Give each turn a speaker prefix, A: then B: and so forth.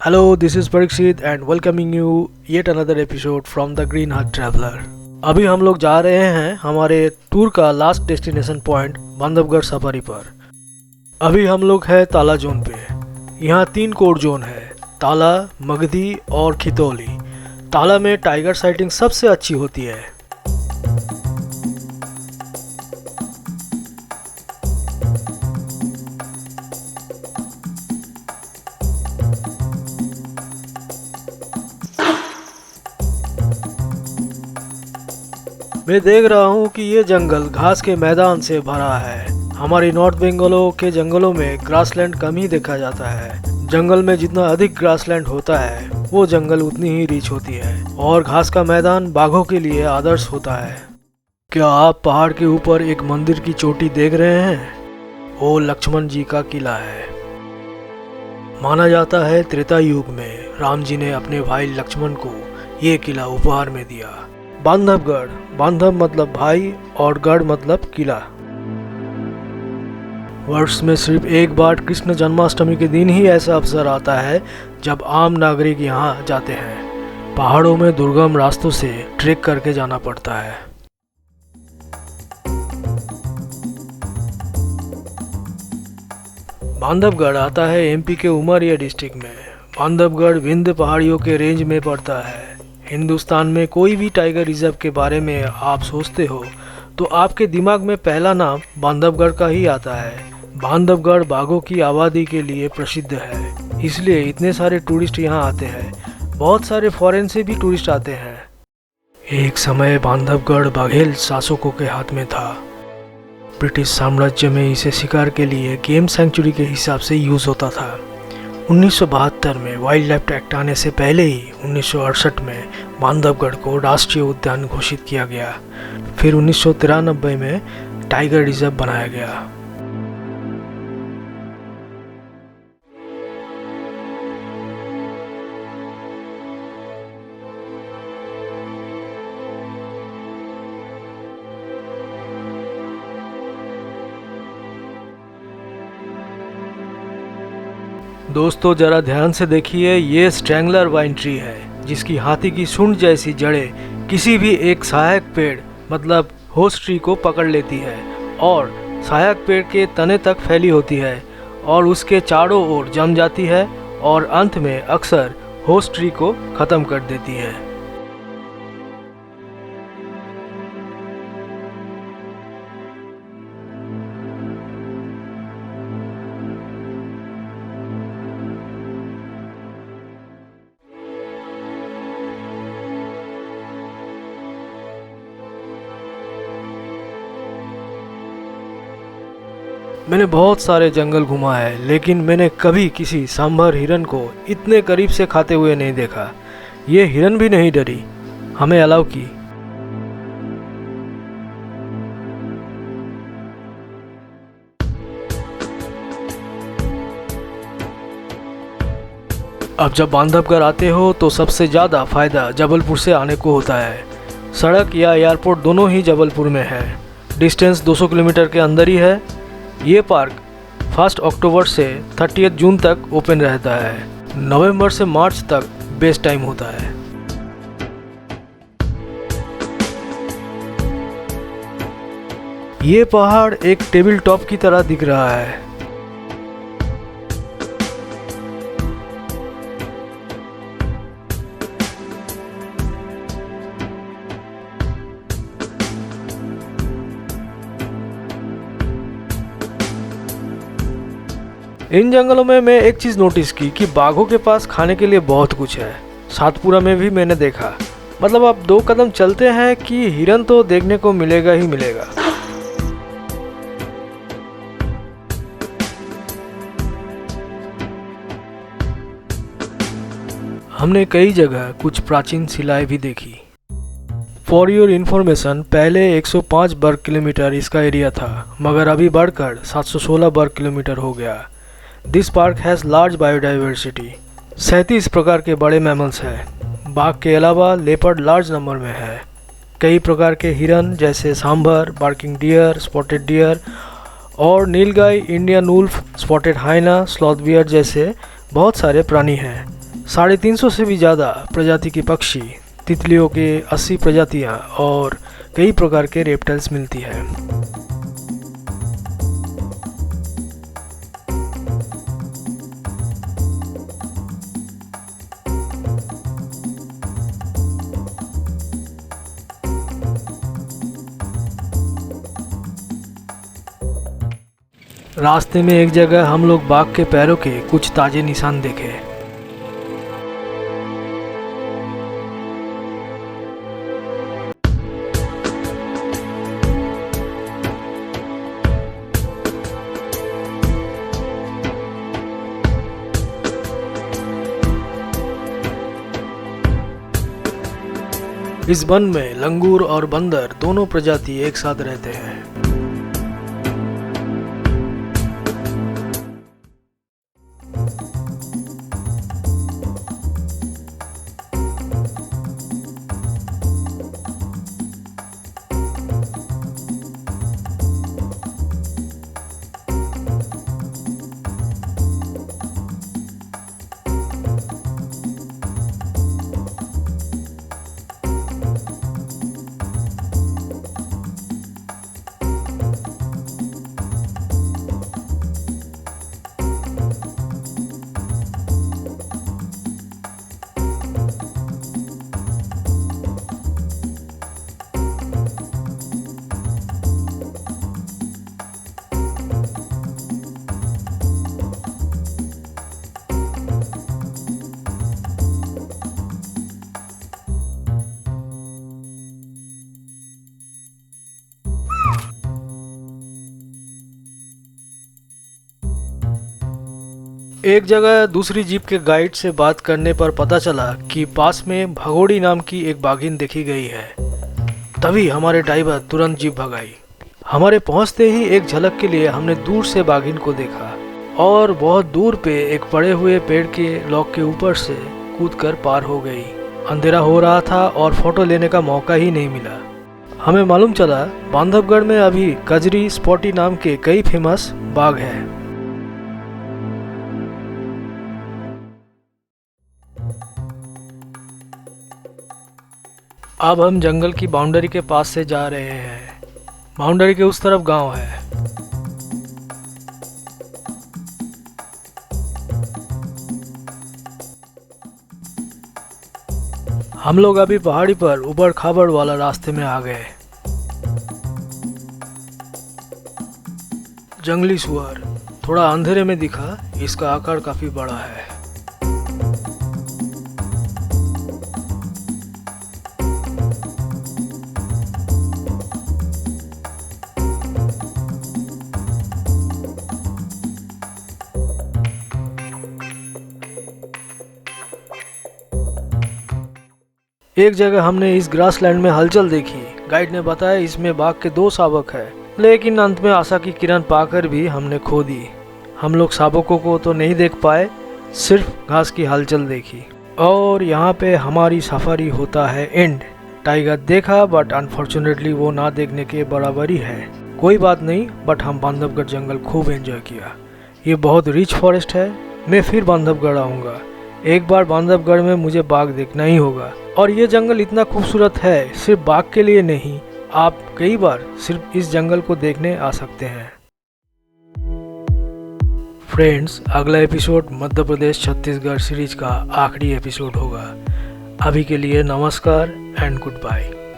A: Hello, this is Parikshit and welcoming you yet another episode from the Green Heart Traveler। अभी हम लोग जा रहे हैं हमारे टूर का last destination point Bandhavgarh safari पर। अभी हम लोग हैं ताला जोन पे। यहाँ 3 कोर जोन है, ताला, मगधी और खितौली। ताला में टाइगर साइटिंग सबसे अच्छी होती है। मैं देख रहा हूँ कि ये जंगल घास के मैदान से भरा है। हमारी नॉर्थ बंगालों के जंगलों में ग्रासलैंड कम ही देखा जाता है। जंगल में जितना अधिक ग्रासलैंड होता है वो जंगल उतनी ही रिच होती है और घास का मैदान बाघों के लिए आदर्श होता है। क्या आप पहाड़ के ऊपर एक मंदिर की चोटी देख रहे हैं? वो लक्ष्मण जी का किला है। माना जाता है त्रेता युग में राम जी ने अपने भाई लक्ष्मण को ये किला उपहार में दिया। बांधवगढ़, बांधव मतलब भाई और गढ़ मतलब किला। वर्ष में सिर्फ एक बार कृष्ण जन्माष्टमी के दिन ही ऐसा अवसर आता है जब आम नागरिक यहाँ जाते हैं। पहाड़ों में दुर्गम रास्तों से ट्रेक करके जाना पड़ता है। बांधवगढ़ आता है एमपी के उमरिया डिस्ट्रिक्ट में। बांधवगढ़ विंध्य पहाड़ियों के रेंज में पड़ता है। हिंदुस्तान में कोई भी टाइगर रिजर्व के बारे में आप सोचते हो तो आपके दिमाग में पहला नाम बांधवगढ़ का ही आता है। बांधवगढ़ बाघों की आबादी के लिए प्रसिद्ध है, इसलिए इतने सारे टूरिस्ट यहाँ आते हैं। बहुत सारे फॉरेन से भी टूरिस्ट आते हैं। एक समय बांधवगढ़ बाघेल शासकों के हाथ में था। ब्रिटिश साम्राज्य में इसे शिकार के लिए गेम सेंचुरी के हिसाब से यूज होता था। 1972 में वाइल्ड लाइफ एक्ट आने से पहले ही 1968 में बांधवगढ़ को राष्ट्रीय उद्यान घोषित किया गया। फिर 1993 में टाइगर रिजर्व बनाया गया। दोस्तों जरा ध्यान से देखिए, ये स्ट्रैंगलर वाइन ट्री है जिसकी हाथी की सूंड जैसी जड़ें किसी भी एक सहायक पेड़ मतलब होस्ट ट्री को पकड़ लेती है और सहायक पेड़ के तने तक फैली होती है और उसके चारों ओर जम जाती है और अंत में अक्सर होस्ट ट्री को ख़त्म कर देती है। मैंने बहुत सारे जंगल घुमा है, लेकिन मैंने कभी किसी सांभर हिरन को इतने करीब से खाते हुए नहीं देखा। ये हिरन भी नहीं डरी, हमें अलाउ की। अब जब बांधवगढ़ आते हो तो सबसे ज़्यादा फायदा जबलपुर से आने को होता है। सड़क या एयरपोर्ट दोनों ही जबलपुर में है। डिस्टेंस 200 किलोमीटर के अंदर ही है। ये पार्क 1 अक्टूबर से 30 जून तक ओपन रहता है। नवंबर से मार्च तक बेस्ट टाइम होता है। ये पहाड़ एक टेबल टॉप की तरह दिख रहा है। इन जंगलों में मैं एक चीज़ नोटिस की कि बाघों के पास खाने के लिए बहुत कुछ है। सातपुरा में भी मैंने देखा। मतलब आप 2 कदम चलते हैं कि हिरन तो देखने को मिलेगा ही मिलेगा। हमने कई जगह कुछ प्राचीन शिलाएं भी देखी। फॉर योर इन्फॉर्मेशन, पहले 105 वर्ग किलोमीटर इसका एरिया था, मगर अभी बढ़कर 716 वर्ग किलोमीटर हो गया। This park has large biodiversity. 37 प्रकार के बड़े मैमल्स हैं। बाघ के अलावा लेपर्ड लार्ज नंबर में है। कई प्रकार के हिरन जैसे sambar, barking deer, spotted deer और nilgai, Indian wolf, spotted hyena, sloth bear जैसे बहुत सारे प्राणी हैं। 350 से भी ज़्यादा प्रजाति के पक्षी, तितलियों के 80 प्रजातियां और कई प्रकार के रेप्टाइल्स मिलती है। रास्ते में एक जगह हम लोग बाघ के पैरों के कुछ ताजे निशान देखे। इस वन में लंगूर और बंदर दोनों प्रजाति एक साथ रहते हैं। एक जगह दूसरी जीप के गाइड से बात करने पर पता चला कि पास में भगोड़ी नाम की एक बाघिन देखी गई है। तभी हमारे ड्राइवर तुरंत जीप भगाई। हमारे पहुंचते ही एक झलक के लिए हमने दूर से बाघिन को देखा और बहुत दूर पे एक पड़े हुए पेड़ के लॉक के ऊपर से कूदकर पार हो गई। अंधेरा हो रहा था और फोटो लेने का मौका ही नहीं मिला। हमें मालूम चला बांधवगढ़ में अभी कजरी, स्पॉटी नाम के कई फेमस बाघ हैं। अब हम जंगल की बाउंड्री के पास से जा रहे हैं। बाउंड्री के उस तरफ गांव है। हम लोग अभी पहाड़ी पर उबड़ खाबड़ वाला रास्ते में आ गए। जंगली सुअर थोड़ा अंधेरे में दिखा, इसका आकार काफी बड़ा है। एक जगह हमने इस ग्रासलैंड में हलचल देखी। गाइड ने बताया इसमें बाघ के 2 शावक है, लेकिन अंत में आशा की किरण पाकर भी हमने खो दी। हम लोग शावकों को तो नहीं देख पाए, सिर्फ घास की हलचल देखी। और यहाँ पे हमारी सफारी होता है एंड। टाइगर देखा बट अनफॉर्चुनेटली वो ना देखने के बराबर ही है। कोई बात नहीं, बट हम बांधवगढ़ जंगल खूब एंजॉय किया। ये बहुत रिच फॉरेस्ट है। मैं फिर बांधवगढ़ आऊँगा। एक बार बांधवगढ़ में मुझे बाघ देखना ही होगा। और ये जंगल इतना खूबसूरत है, सिर्फ बाघ के लिए नहीं, आप कई बार सिर्फ इस जंगल को देखने आ सकते हैं। फ्रेंड्स, अगला एपिसोड मध्य प्रदेश छत्तीसगढ़ सीरीज का आखिरी एपिसोड होगा। अभी के लिए नमस्कार एंड गुड बाय।